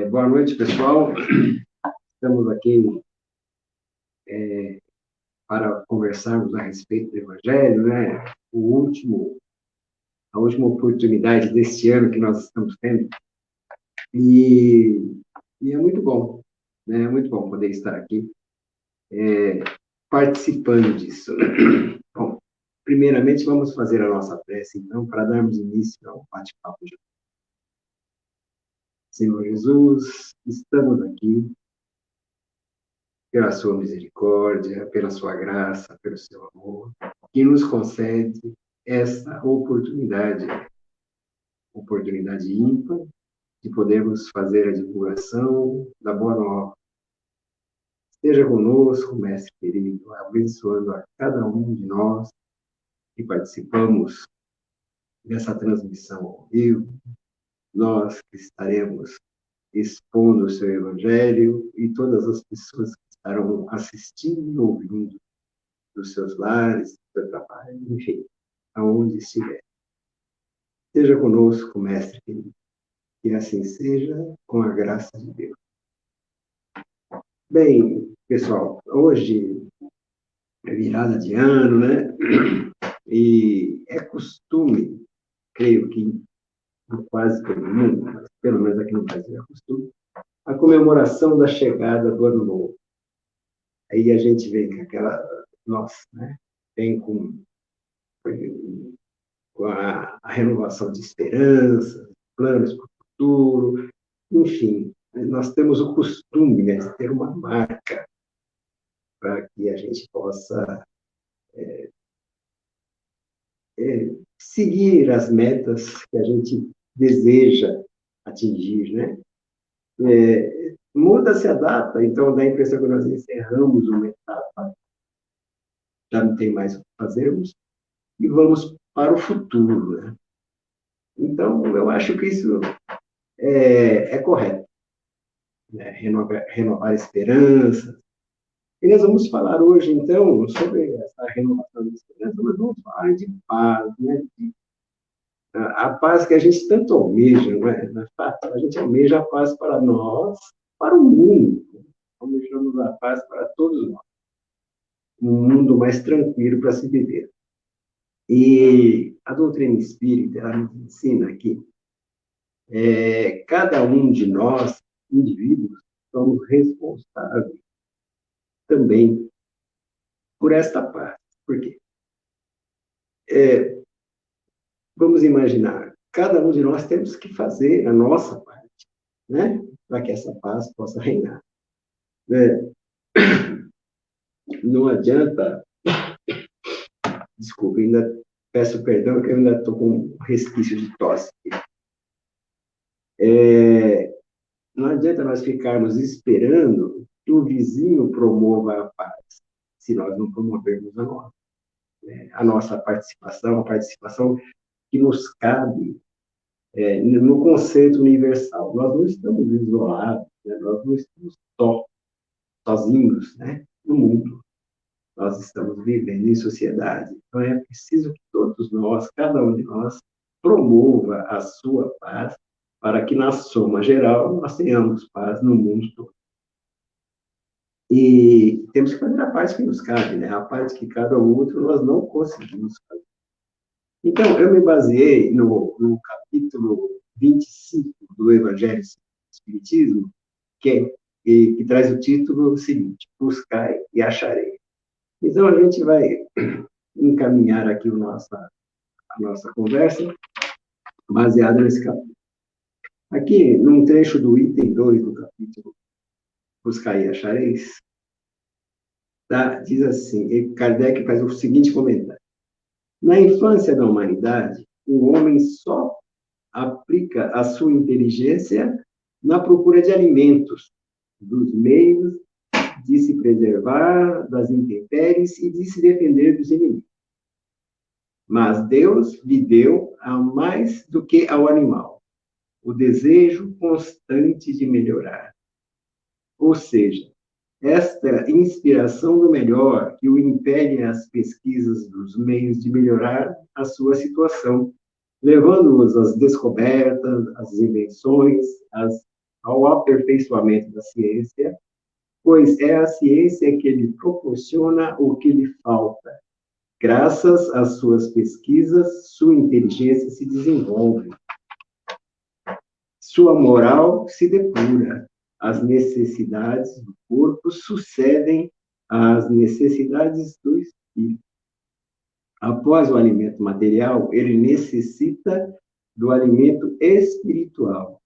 Boa noite, pessoal. Estamos aqui para conversarmos a respeito do Evangelho, né? A última oportunidade deste ano que nós estamos tendo. E é muito bom, né? É muito bom poder estar aqui participando disso. Bom, primeiramente, vamos fazer a nossa prece, então, para darmos início ao bate-papo de hoje. Senhor Jesus, estamos aqui pela sua misericórdia, pela sua graça, pelo seu amor, que nos concede essa oportunidade ímpar de podermos fazer a divulgação da Boa Nova. Esteja conosco, mestre querido, abençoando a cada um de nós que participamos dessa transmissão ao vivo, nós que estaremos expondo o seu Evangelho e todas as pessoas que estarão assistindo e ouvindo dos seus lares, do seu trabalho, enfim, aonde estiver. Esteja conosco, mestre querido, que assim seja, com a graça de Deus. Bem, pessoal, hoje é virada de ano, né? E é costume, creio que em quase todo mundo, mas pelo menos aqui no Brasil é costume, a comemoração da chegada do Ano Novo. Aí a gente vem com aquela, nossa, né? Vem com a renovação de esperanças, planos para o futuro, enfim, nós temos o costume, né, de ter uma marca para que a gente possa seguir as metas que a gente deseja atingir, né? Muda-se a data, então dá a impressão que nós encerramos uma etapa, já não tem mais o que fazermos, e vamos para o futuro, né? Então, eu acho que isso é correto, né? Renovar esperanças. E nós vamos falar hoje, então, sobre essa renovação de esperança, mas vamos falar de paz, né? A paz que a gente tanto almeja, não é? A gente almeja a paz para nós, para o mundo. Almejamos a paz para todos nós. Um mundo mais tranquilo para se viver. E a doutrina espírita, ela nos ensina que cada um de nós, indivíduos, somos responsáveis também por esta paz. Por quê? Vamos imaginar, cada um de nós temos que fazer a nossa parte, né? Para que essa paz possa reinar. Não adianta, desculpa, ainda peço perdão que eu ainda estou com um resquício de tosse. Não adianta nós ficarmos esperando que o vizinho promova a paz, se nós não promovermos a nossa. A nossa participação, a participação que nos cabe no conceito universal. Nós não estamos isolados, né? Nós não estamos sozinhos, né? No mundo. Nós estamos vivendo em sociedade. Então, é preciso que todos nós, cada um de nós, promova a sua paz para que, na soma geral, nós tenhamos paz no mundo todo. E temos que fazer a parte que nos cabe, né? A parte que cabe ao outro, nós não conseguimos fazer. Então, eu me baseei no capítulo 25 do Evangelho do Espiritismo, que traz o título seguinte: Buscai e acharei. Então, a gente vai encaminhar aqui a nossa conversa baseada nesse capítulo. Aqui, num trecho do item 2 do capítulo Buscai e achareis, tá? Diz assim, Kardec faz o seguinte comentário: na infância da humanidade, o homem só aplica a sua inteligência na procura de alimentos, dos meios de se preservar das intempéries e de se defender dos inimigos. Mas Deus lhe deu a mais do que ao animal o desejo constante de melhorar. Ou seja, esta inspiração do melhor que o impele às pesquisas dos meios de melhorar a sua situação, levando-os às descobertas, às invenções, às ao aperfeiçoamento da ciência, pois é a ciência que lhe proporciona o que lhe falta. Graças às suas pesquisas, sua inteligência se desenvolve, sua moral se depura, as necessidades do corpo sucedem às necessidades do espírito. Após o alimento material, ele necessita do alimento espiritual.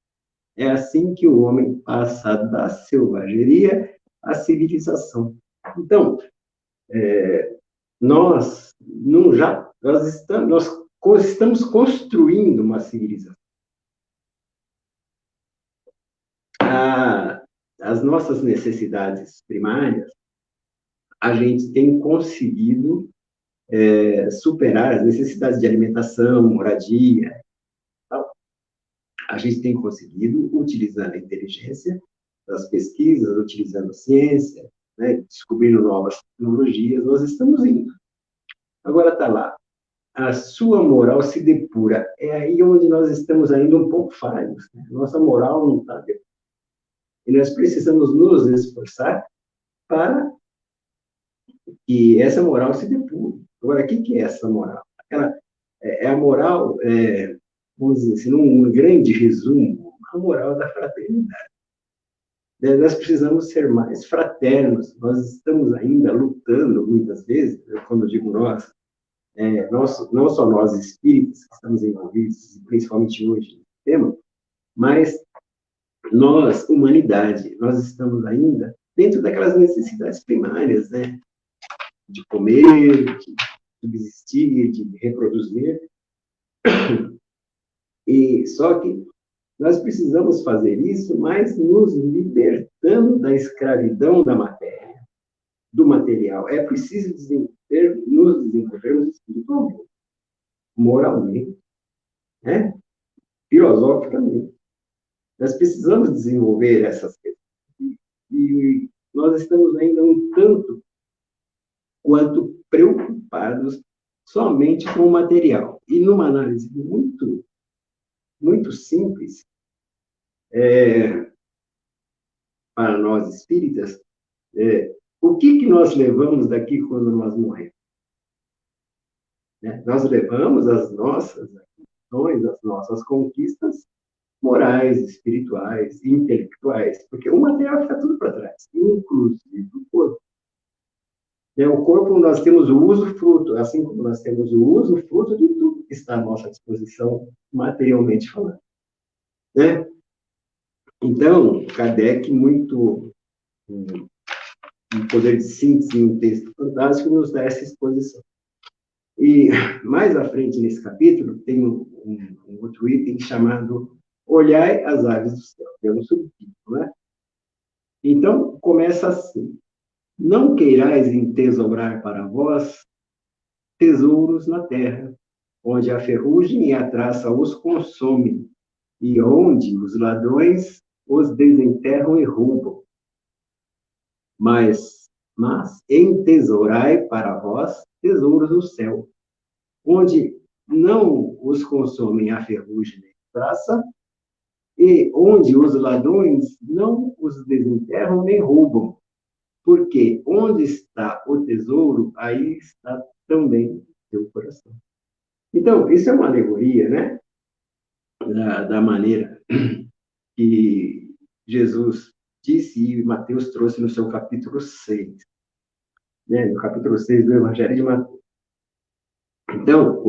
É assim que o homem passa da selvageria à civilização. Então, nós estamos construindo uma civilização. As nossas necessidades primárias, a gente tem conseguido superar as necessidades de alimentação, moradia. Tal. A gente tem conseguido, utilizando a inteligência das pesquisas, utilizando a ciência, né, descobrindo novas tecnologias, nós estamos indo. Agora está lá. A sua moral se depura. É aí onde nós estamos ainda um pouco falhos. Né? Nossa moral não está depurada. E nós precisamos nos esforçar para que essa moral se depure. Agora, o que é essa moral? É a moral, vamos dizer assim, num grande resumo, a moral da fraternidade. Nós precisamos ser mais fraternos. Nós estamos ainda lutando, muitas vezes, quando eu digo nós, não só nós espíritos que estamos envolvidos, principalmente hoje no tema, mas nós, humanidade, nós estamos ainda dentro daquelas necessidades primárias, né? De comer, de subsistir, de reproduzir. E só que nós precisamos fazer isso, mas nos libertando da escravidão da matéria, do material. É preciso nos desenvolvermos espiritualmente, moralmente, né? Filosoficamente. Nós precisamos desenvolver essas questões. E nós estamos ainda um tanto quanto preocupados somente com o material. E numa análise muito, muito simples, para nós espíritas, o que nós levamos daqui quando nós morremos? Nós levamos as nossas ações, as nossas conquistas morais, espirituais, intelectuais, porque o material fica tudo para trás, inclusive o corpo. O corpo, nós temos o uso-fruto, assim como nós temos o uso-fruto de tudo que está à nossa disposição, materialmente falando. Né? Então, Kardec, muito um poder de síntese, um texto fantástico, nos dá essa exposição. E mais à frente, nesse capítulo, tem um outro item chamado Olhai as aves do céu, que é um subtítulo, né? Então, começa assim. Não queirais entesourar para vós tesouros na terra, onde a ferrugem e a traça os consomem, e onde os ladrões os desenterram e roubam. Mas entesourai para vós tesouros no céu, onde não os consomem a ferrugem e a traça, e onde os ladrões não os desenterram nem roubam. Porque onde está o tesouro, aí está também o teu coração. Então, isso é uma alegoria, né? Da maneira que Jesus disse e Mateus trouxe no seu capítulo 6. Né? No capítulo 6 do Evangelho de Mateus. Então,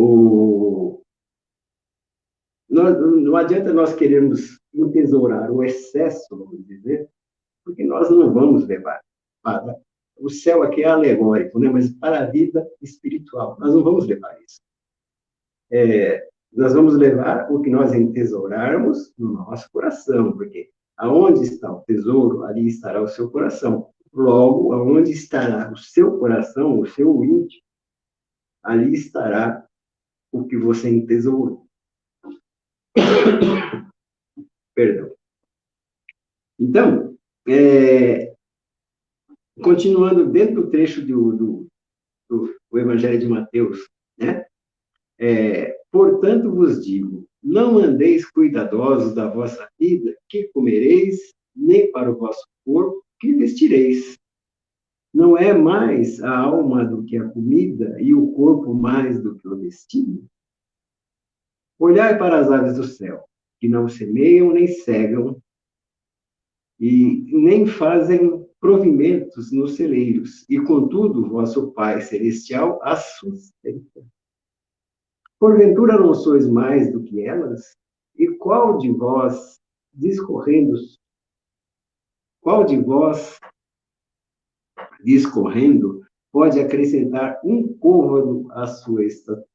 não adianta nós querermos entesourar o excesso, vamos dizer, porque nós não vamos levar. O céu aqui é alegórico, né? Mas para a vida espiritual, nós não vamos levar isso. Nós vamos levar o que nós entesourarmos no nosso coração, porque aonde está o tesouro, ali estará o seu coração. Logo, aonde estará o seu coração, o seu íntimo, ali estará o que você entesourou. Perdão. Então, continuando dentro do trecho do Evangelho de Mateus, né? Portanto vos digo, Não andeis cuidadosos da vossa vida, que comereis, nem para o vosso corpo, que vestireis. Não é mais a alma do que a comida e o corpo mais do que o vestido? Olhai para as aves do céu, que não semeiam nem cegam, e nem fazem provimentos nos celeiros, e contudo vosso Pai Celestial as sustenta. Porventura não sois mais do que elas? E discorrendo, qual de vós, discorrendo, pode acrescentar um côvado à sua estatura?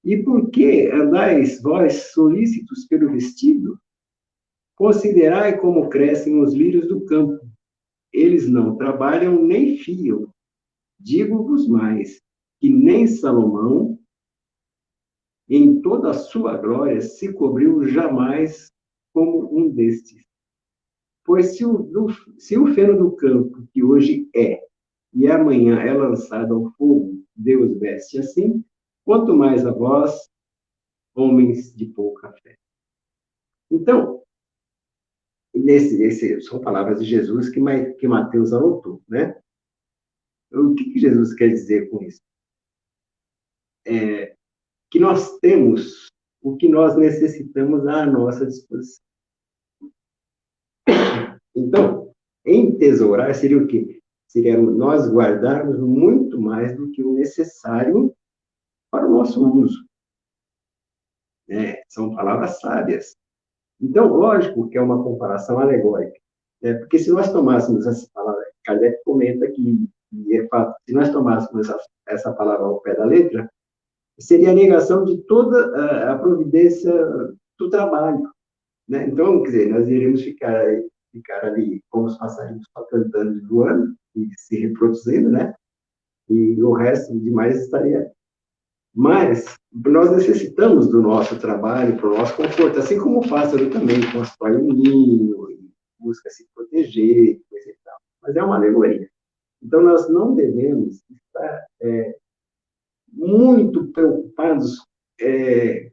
E por que andais vós solícitos pelo vestido? Considerai como crescem os lírios do campo. Eles não trabalham nem fiam. Digo-vos mais, que nem Salomão, em toda a sua glória, se cobriu jamais como um destes. Pois se o feno do campo, que hoje é, e amanhã é lançado ao fogo, Deus veste assim, quanto mais a vós, homens de pouca fé. Então, são palavras de Jesus que Mateus anotou, né? O que Jesus quer dizer com isso? Que nós temos o que nós necessitamos à nossa disposição. Então, entesourar seria o quê? Seria nós guardarmos muito mais do que o necessário para o nosso uso. São palavras sábias. Então, lógico que é uma comparação alegórica, né? Porque se nós tomássemos essa palavra, Kardec comenta que, e é fato, se nós tomássemos essa palavra ao pé da letra, seria a negação de toda a providência do trabalho, né? Então, quer dizer, nós iríamos ficar ali como os passarinhos só cantando e voando e se reproduzindo, né? E o resto demais estaria. Mas nós necessitamos do nosso trabalho para o nosso conforto, assim como o pássaro também constrói um ninho e busca se proteger, coisa e tal. Mas é uma alegoria. Então, nós não devemos estar muito preocupados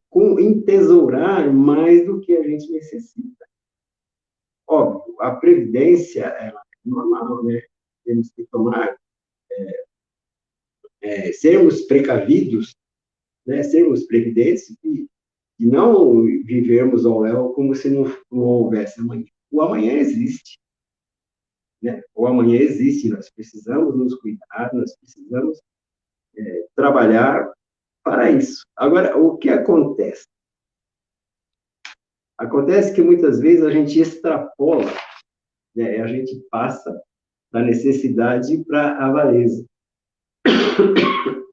com entesourar mais do que a gente necessita. Óbvio, a previdência ela é normal, né? Temos que tomar, sermos precavidos, né? Sermos previdentes e não vivermos ao léu como se não houvesse amanhã. O amanhã existe, né? O amanhã existe, nós precisamos nos cuidar, nós precisamos trabalhar para isso. Agora, o que acontece? Acontece que muitas vezes a gente extrapola, né? A gente passa da necessidade para a avareza.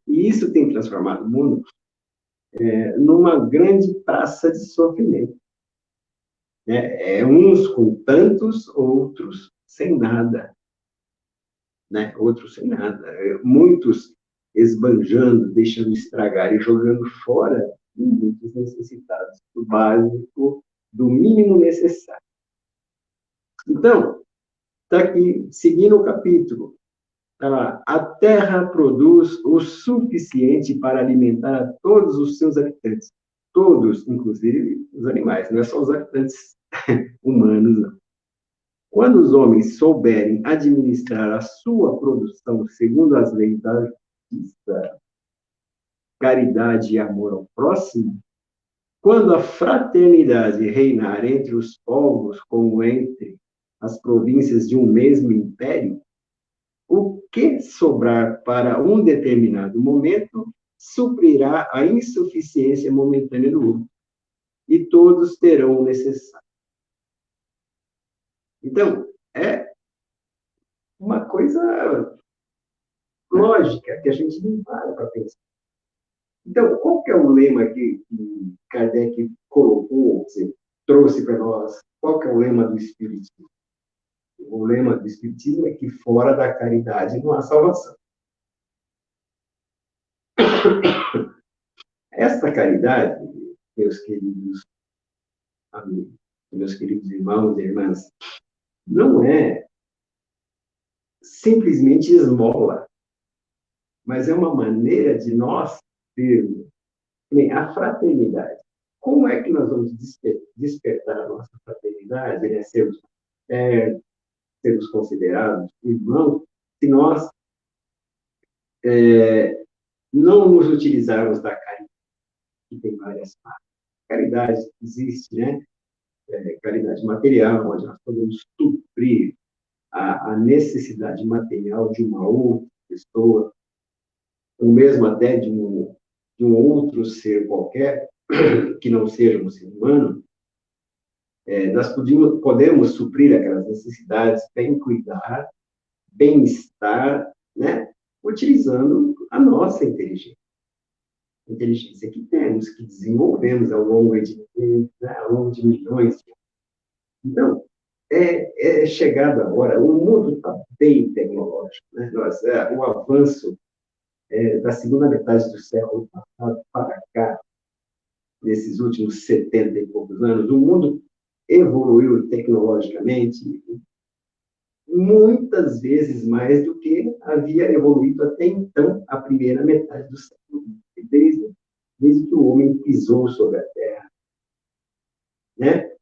E isso tem transformado o mundo numa grande praça de sofrimento. Né? Uns com tantos, outros sem nada. Né? Outros sem nada. Muitos esbanjando, deixando estragar e jogando fora, e muitos necessitados do básico, do mínimo necessário. Então, está aqui, seguindo o capítulo, tá lá, a terra produz o suficiente para alimentar a todos os seus habitantes. Todos, inclusive os animais, não é só os habitantes humanos, não. Quando os homens souberem administrar a sua produção segundo as leis da justiça, caridade e amor ao próximo, quando a fraternidade reinar entre os povos como entre as províncias de um mesmo império, o que sobrar para um determinado momento suprirá a insuficiência momentânea do outro, e todos terão o necessário. Então, é uma coisa lógica que a gente não para pensar. Então, qual que é o lema que Kardec colocou, trouxe para nós? Qual que é o lema do Espiritismo? O lema do Espiritismo é que fora da caridade não há salvação. Essa caridade, meus queridos amigos, meus queridos irmãos e irmãs, não é simplesmente esmola, mas é uma maneira de nós vermos a fraternidade. como é que nós vamos despertar a nossa fraternidade, né? Sermos considerados irmãos, se nós não nos utilizarmos da caridade, que tem várias partes. Caridade existe, né? Caridade material, onde nós podemos suprir a necessidade material de uma outra pessoa, ou mesmo até de um outro ser qualquer, que não seja um ser humano, nós podemos suprir aquelas necessidades, bem cuidar, bem-estar, né? Utilizando a nossa inteligência. Inteligência que temos, que desenvolvemos ao longo de milhões de anos. Então, é chegada a hora, o mundo está bem tecnológico, né? O avanço da segunda metade do século passado para cá, nesses últimos 70 e poucos anos, o mundo evoluiu tecnologicamente muitas vezes mais do que havia evoluído até então, a primeira metade do século, desde que o homem pisou sobre a Terra, né?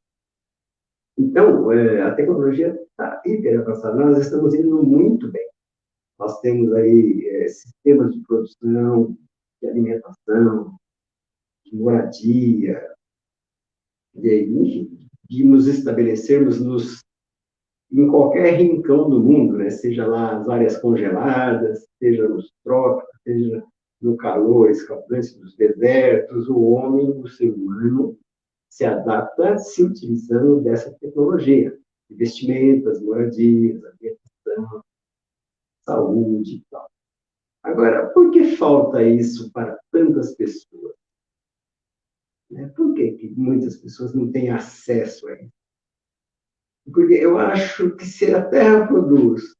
Então, a tecnologia está hiper avançada, nós estamos indo muito bem. Nós temos aí sistemas de produção, de alimentação, de moradia, de nos estabelecermos em qualquer rincão do mundo, né? Seja lá as áreas congeladas, seja nos trópicos, seja no calor escaldante dos desertos, o homem, o ser humano, se adapta se utilizando dessa tecnologia. Investimentos, moradias, alimentação, saúde e tal. Agora, por que falta isso para tantas pessoas? Por que muitas pessoas não têm acesso a isso? Porque eu acho que se a Terra produz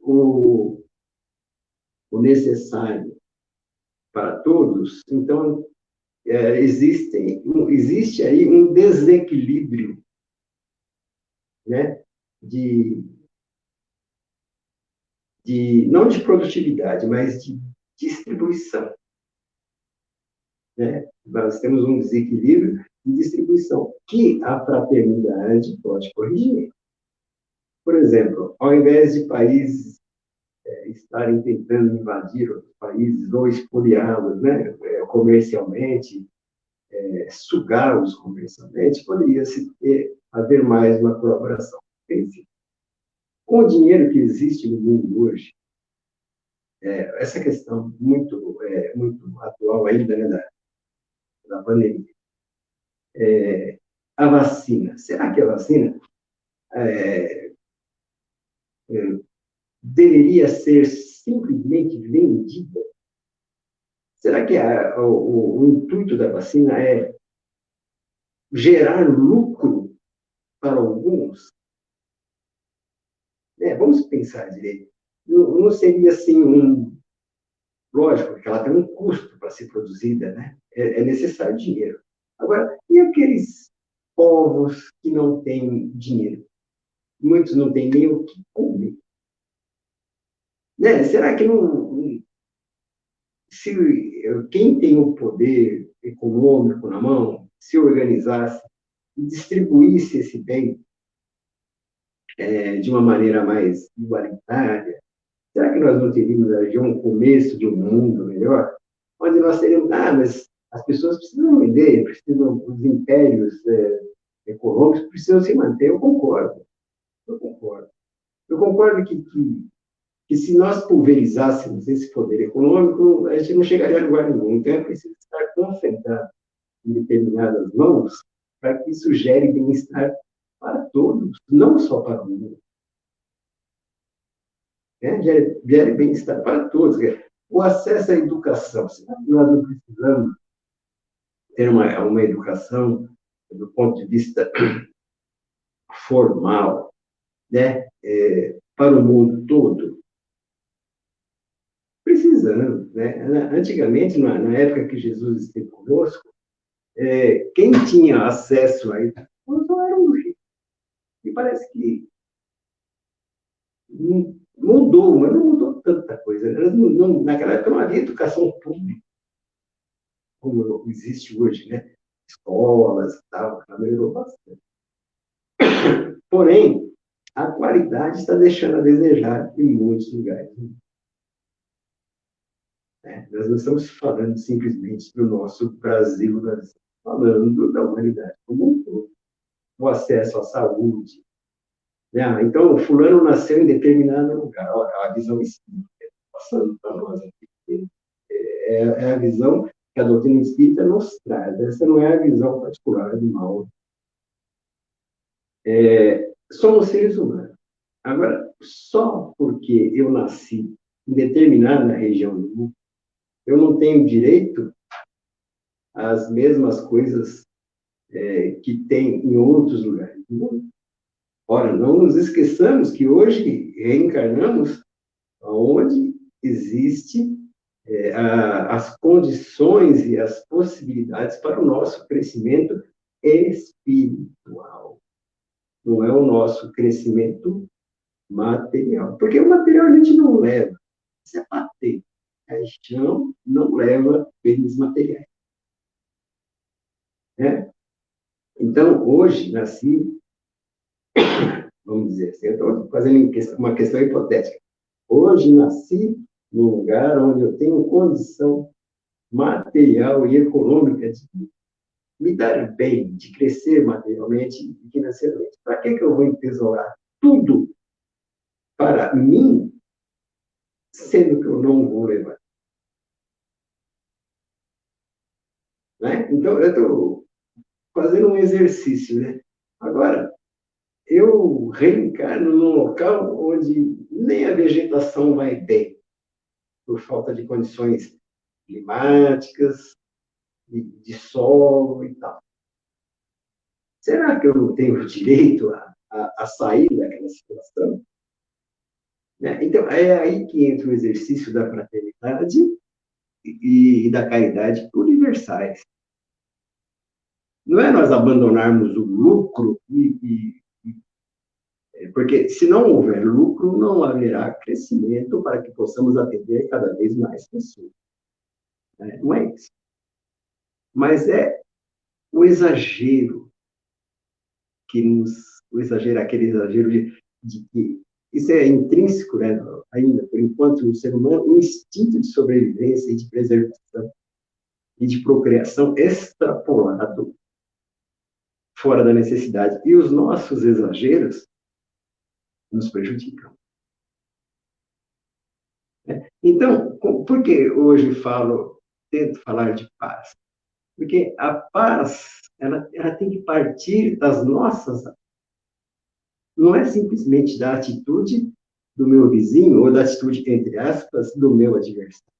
o necessário para todos, então existe aí um desequilíbrio, né, não de produtividade, mas de distribuição. Né? Nós temos um desequilíbrio de distribuição que a fraternidade pode corrigir. Por exemplo, ao invés de países estarem tentando invadir outros países ou expoliá-los, né, comercialmente, sugá-los comercialmente, poderia-se haver mais uma colaboração. Com o dinheiro que existe no mundo hoje, essa questão muito atual ainda, né, da pandemia, a vacina. Será que a vacina deveria ser simplesmente vendida? Será que o intuito da vacina é gerar lucro para alguns? Vamos pensar direito. Não seria assim lógico que ela tem um custo para ser produzida, né? É necessário dinheiro. Agora, e aqueles povos que não têm dinheiro? Muitos não têm nem o que comer. Né? Será que se quem tem o poder econômico na mão se organizasse e distribuísse esse bem de uma maneira mais igualitária, será que nós não teríamos um começo de um mundo melhor? Onde nós teríamos, mas as pessoas precisam vender, os impérios econômicos precisam se manter. Eu concordo. Eu concordo que se nós pulverizássemos esse poder econômico, a gente não chegaria a lugar nenhum. Então, é preciso estar concentrado em determinadas mãos para que isso gere bem-estar para todos, não só para um. Gere bem-estar para todos. O acesso à educação. Nós não precisamos ter uma educação do ponto de vista formal, né? Para o mundo todo. Precisamos. Né? Antigamente, na época que Jesus esteve conosco, quem tinha acesso a educação não era um rico. E parece que mudou, mas não mudou tanta coisa. Naquela época não havia educação pública como existe hoje, né? escolas, tal, ela melhorou bastante. Porém, a qualidade está deixando a desejar em muitos lugares. Né? Nós não estamos falando simplesmente do nosso Brasil, nós estamos falando da humanidade como um todo. O acesso à saúde. Né? Então, o fulano nasceu em determinado lugar. Olha, a visão espírita passando para nós aqui. É a visão que a doutrina espírita nos traz. Essa não é a visão particular do mal. Somos seres humanos. Agora, só porque eu nasci em determinada região do mundo, eu não tenho direito às mesmas coisas que tem em outros lugares do mundo. Ora, não nos esqueçamos que hoje reencarnamos onde existe as condições e as possibilidades para o nosso crescimento espiritual. Não é o nosso crescimento material. Porque o material a gente não leva. Isso é patente. A gente não leva bens materiais. Né? Então, hoje, nasci, vamos dizer assim, eu estou fazendo uma questão hipotética. Hoje, nasci num lugar onde eu tenho condição material e econômica de me dar bem, de crescer materialmente e financeiramente. Para que eu vou entesourar tudo para mim, sendo que eu não vou levar? Né? Então, eu estou fazendo um exercício. Né? Agora, eu reencarno num local onde nem a vegetação vai bem, por falta de condições climáticas, de solo e tal. Será que eu não tenho direito a sair daquela situação? Né? Então, é aí que entra o exercício da fraternidade e da caridade universais. Não é nós abandonarmos o lucro, porque se não houver lucro, não haverá crescimento para que possamos atender cada vez mais pessoas. Né? Não é isso. Mas é o exagero aquele exagero de que isso é intrínseco, né, ainda, por enquanto, no ser humano, um instinto de sobrevivência e de preservação e de procriação extrapolado fora da necessidade. E os nossos exageros nos prejudicam. Né? Então, por que hoje tento falar de paz? Porque a paz, ela tem que partir das nossas. Não é simplesmente da atitude do meu vizinho ou da atitude, entre aspas, do meu adversário.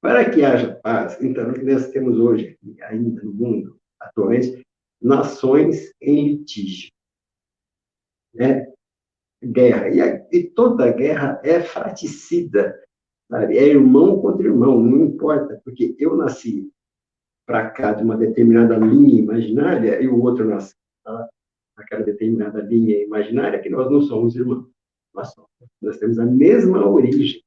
Para que haja paz, então, nós temos hoje, ainda no mundo, atualmente, nações em litígio. Né? Guerra. E toda guerra é fraticida. Sabe? É irmão contra irmão, não importa, porque eu nasci para cá de uma determinada linha imaginária e o outro nasce naquela determinada linha imaginária, que nós não somos irmãos. Nós temos a mesma origem,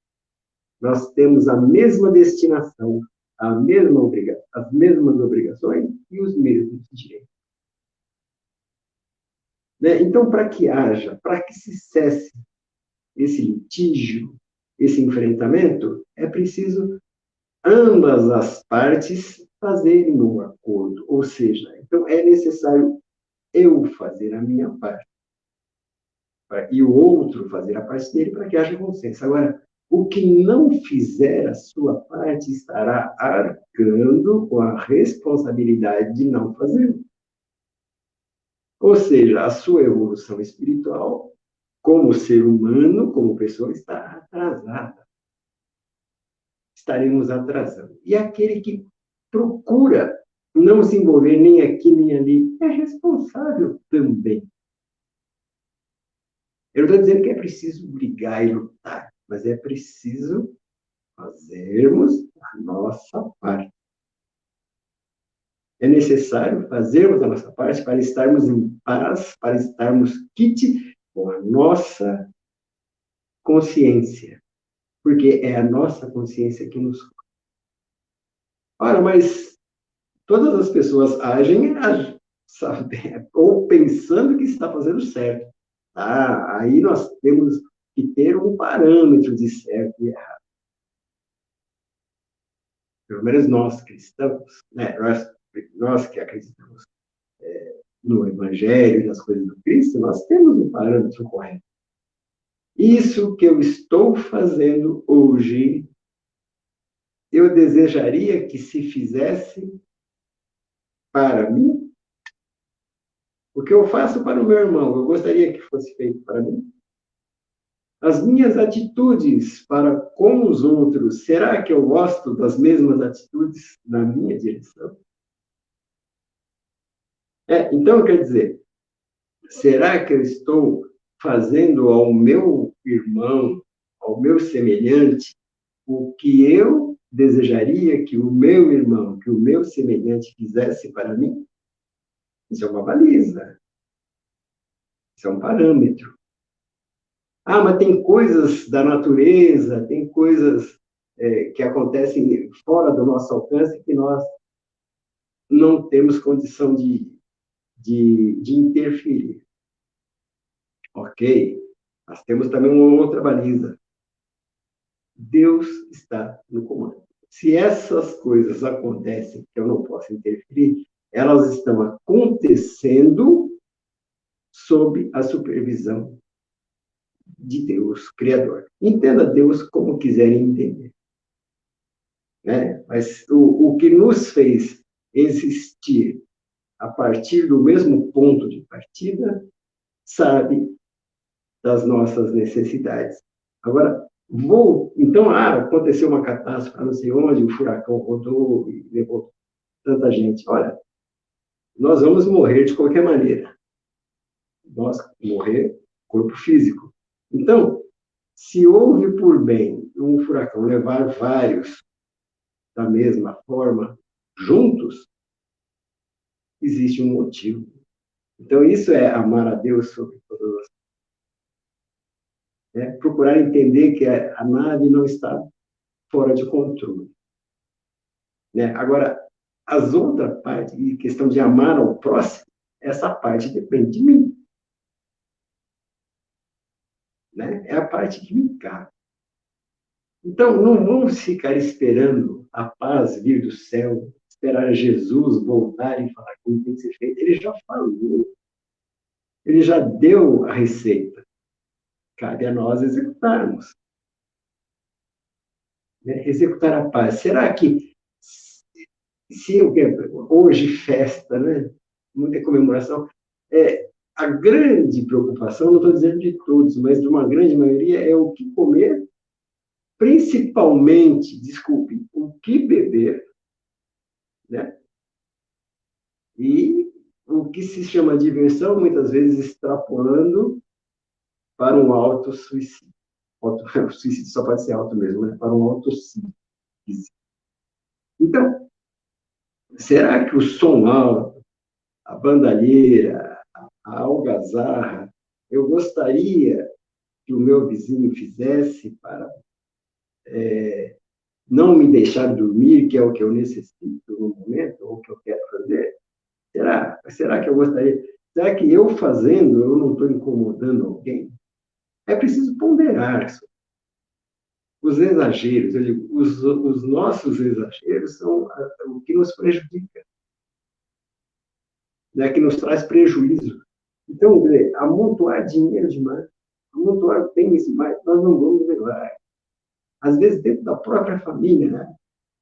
nós temos a mesma destinação, as mesmas obrigações e os mesmos direitos. Né? Então, para que se cesse esse litígio, esse enfrentamento, é preciso ambas as partes fazerem um acordo. Ou seja, então é necessário eu fazer a minha parte e o outro fazer a parte dele para que haja consenso. Agora, o que não fizer a sua parte estará arcando com a responsabilidade de não fazê-lo. Ou seja, a sua evolução espiritual, como ser humano, como pessoa, está atrasada. Estaremos atrasando. E aquele que procura não se envolver nem aqui nem ali é responsável também. Eu não estou dizendo que é preciso brigar e lutar, mas é preciso fazermos a nossa parte. É necessário fazermos a nossa parte para estarmos em paz, para estarmos quite com a nossa consciência. Porque é a nossa consciência que nos. Ora, mas Todas as pessoas agem, sabe, ou pensando que está fazendo certo. Tá? Aí nós temos que ter um parâmetro de certo e errado. Pelo menos nós cristãos, né? Nós que acreditamos no Evangelho e nas coisas do Cristo, nós temos um parâmetro correto. Isso que eu estou fazendo hoje, eu desejaria que se fizesse para mim. O que eu faço para o meu irmão, eu gostaria que fosse feito para mim. As minhas atitudes para com os outros, será que eu gosto das mesmas atitudes na minha direção? Então, quer dizer, será que eu estou fazendo ao meu irmão, ao meu semelhante, o que eu desejaria que o meu irmão, que o meu semelhante fizesse para mim? Isso é uma baliza. Isso é um parâmetro. Ah, mas tem coisas da natureza, tem coisas que acontecem fora do nosso alcance que nós não temos condição de interferir. Ok? Nós temos também uma outra baliza. Deus está no comando. Se essas coisas acontecem que eu não posso interferir, elas estão acontecendo sob a supervisão de Deus, Criador. Entenda Deus como quiserem entender. Né? Mas o que nos fez existir a partir do mesmo ponto de partida, sabe das nossas necessidades. Agora, então, aconteceu uma catástrofe, não sei onde, o furacão rodou e levou tanta gente. Olha, nós vamos morrer de qualquer maneira. Nós morrer, corpo físico. Então, se houve por bem um furacão levar vários da mesma forma, juntos, existe um motivo. Então, isso é amar a Deus sobre todas as coisas. Procurar entender que a nave não está fora de controle. Agora, as outras partes, em questão de amar ao próximo, essa parte depende de mim. É a parte que me cabe. Então, não vamos ficar esperando a paz vir do céu, esperar Jesus voltar e falar como tem que ser feito. Ele já falou. Ele já deu a receita. Cabe a nós executarmos. Executar a paz. Será que, se hoje festa, muita comemoração, a grande preocupação, não estou dizendo de todos, mas de uma grande maioria, é o que comer, principalmente, desculpe, o que beber, e o que se chama diversão, muitas vezes extrapolando para um auto-suicídio. O suicídio só pode ser auto mesmo, para um auto-suicídio. Então, será que o som alto, a bandalheira, a algazarra, eu gostaria que o meu vizinho fizesse para não me deixar dormir, que é o que eu necessito no momento, ou o que eu quero fazer? Será que eu gostaria? Será que eu fazendo, eu não estou incomodando alguém? É preciso ponderar isso. Os exageros, eu digo, os nossos exageros são o que nos prejudica, que nos traz prejuízo. Então, amontoar dinheiro demais, amontoar bens demais, nós não vamos levar. Às vezes, dentro da própria família,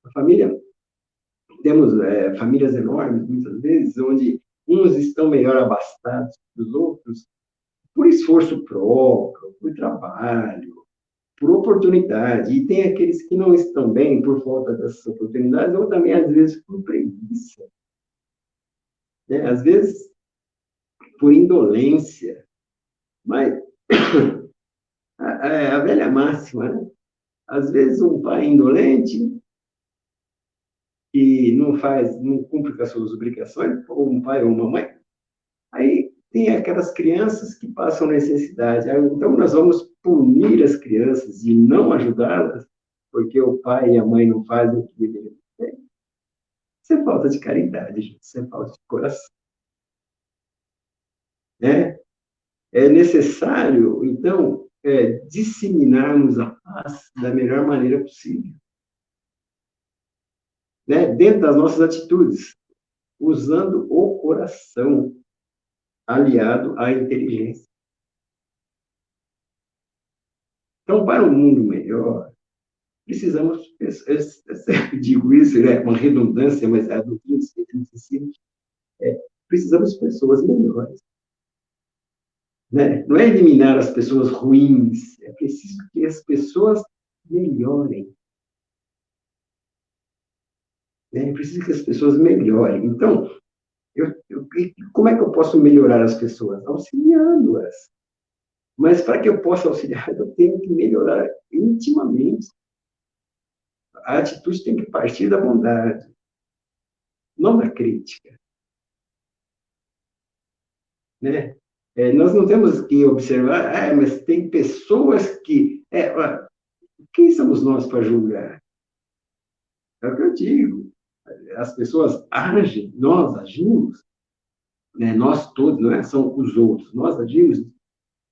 a família, temos famílias enormes, muitas vezes, onde uns estão melhor abastados que os outros, por esforço próprio, por trabalho, por oportunidade, e tem aqueles que não estão bem por falta dessas oportunidades, ou também, às vezes, por preguiça. Às vezes, por indolência. Mas a velha máxima, às vezes um pai indolente e não cumpre com as suas obrigações, ou um pai ou uma mãe, aí tem aquelas crianças que passam necessidade. Então, nós vamos punir as crianças e não ajudá-las, porque o pai e a mãe não fazem o que deveriam fazer. Isso é falta de caridade, gente. Isso é falta de coração. Né? É necessário, então, disseminarmos a paz da melhor maneira possível. Né? Dentro das nossas atitudes, usando o coração aliado à inteligência. Então, para um mundo melhor, precisamos, eu sempre digo isso, é uma redundância, mas a doutrina espírita necessita, precisamos de pessoas melhores. Né? Não é eliminar as pessoas ruins, é preciso que as pessoas melhorem. Né? É preciso que as pessoas melhorem. Então, como é que eu posso melhorar as pessoas? Auxiliando-as. Mas para que eu possa auxiliar, eu tenho que melhorar intimamente. A atitude tem que partir da bondade, não da crítica. Né? Nós não temos que observar, mas tem pessoas que. Quem somos nós para julgar? É o que eu digo. As pessoas agem, nós agimos, né? Nós todos, não é? São os outros. Nós agimos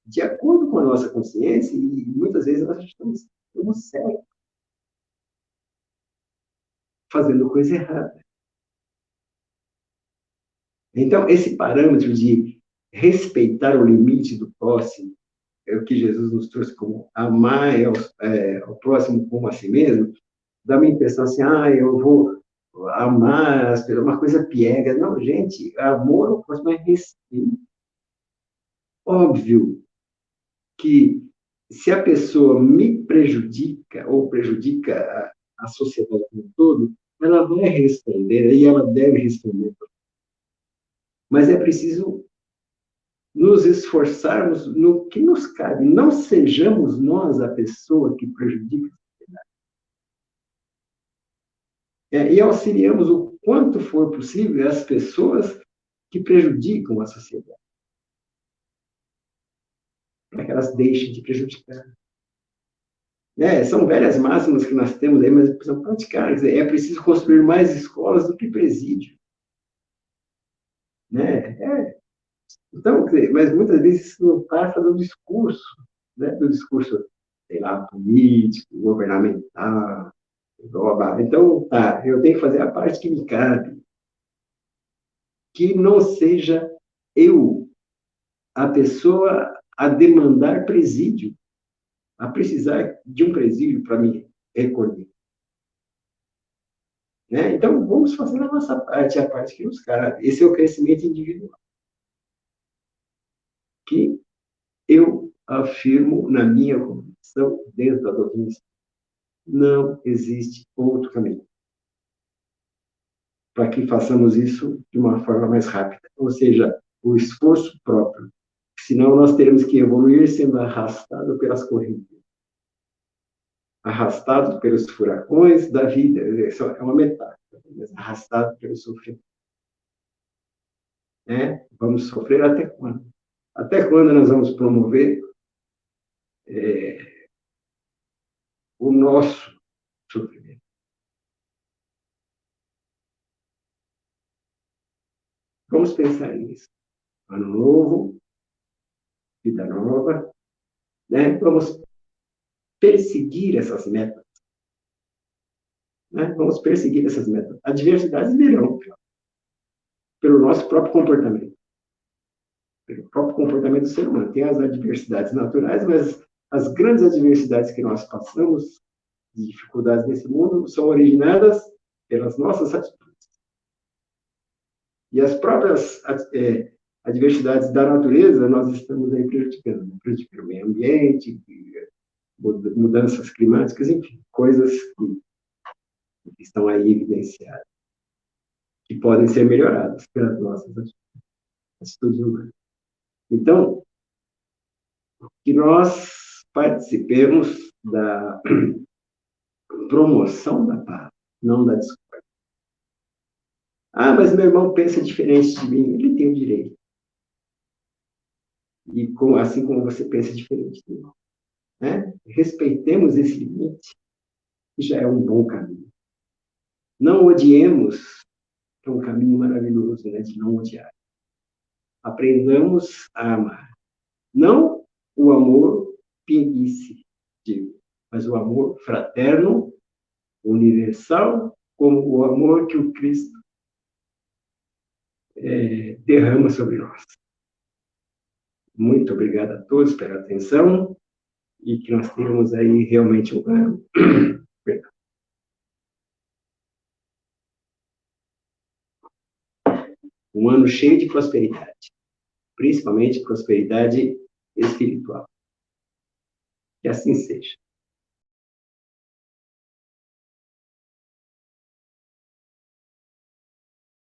de acordo com a nossa consciência e muitas vezes nós estamos certos, fazendo coisa errada. Então, esse parâmetro de respeitar o limite do próximo, é o que Jesus nos trouxe como amar ao próximo como a si mesmo, dá uma impressão assim, eu vou amar as pessoas, uma coisa piega. Não, gente, amor ao próximo é respeito. Óbvio que se a pessoa me prejudica ou prejudica a sociedade como um todo, ela vai responder e ela deve responder. Mas é preciso nos esforçarmos no que nos cabe. Não sejamos nós a pessoa que prejudica a sociedade. E auxiliamos o quanto for possível as pessoas que prejudicam a sociedade. Para que elas deixem de prejudicar. São velhas máximas que nós temos aí, mas precisamos praticar. Quer dizer, é preciso construir mais escolas do que presídio. Né? Então, mas muitas vezes isso não passa do discurso, né? Do discurso, sei lá, político, governamental. Então, eu tenho que fazer a parte que me cabe. Que não seja eu, a pessoa, a demandar presídio, a precisar de um presídio para me recolher. Né? Então, vamos fazer a nossa parte, a parte que nos cabe. Esse é o crescimento individual. Que eu afirmo na minha convicção, dentro da doutrina espírita, não existe outro caminho para que façamos isso de uma forma mais rápida. Ou seja, o esforço próprio. Senão, nós teremos que evoluir sendo arrastado pelas correntes. Arrastado pelos furacões da vida. Isso é uma metáfora, mas arrastado pelo sofrimento. Vamos sofrer até quando? Até quando nós vamos promover o nosso sofrimento? Vamos pensar nisso. Ano novo, vida nova, né? Vamos perseguir essas metas. Né? Vamos perseguir essas metas. Adversidades virão pelo nosso próprio comportamento. Pelo próprio comportamento do ser humano. Tem as adversidades naturais, mas as grandes adversidades que nós passamos, de dificuldades nesse mundo, são originadas pelas nossas atitudes. E as próprias adversidades da natureza, nós estamos aí prejudicando o meio ambiente, mudanças climáticas, enfim, coisas que estão aí evidenciadas, que podem ser melhoradas pelas nossas atitudes humanas. Então, que nós participemos da promoção da paz, não da discórdia. Mas meu irmão pensa diferente de mim. Ele tem o direito. E assim como você pensa diferente de mim. Né? Respeitemos esse limite, que já é um bom caminho. Não odiemos que é um caminho maravilhoso, né, de não odiar. Aprendamos a amar. Não o amor pinguice, digo, mas o amor fraterno, universal, como o amor que o Cristo derrama sobre nós. Muito obrigado a todos pela atenção e que nós tenhamos aí realmente um ano, um ano cheio de prosperidade, principalmente prosperidade espiritual. Que assim seja.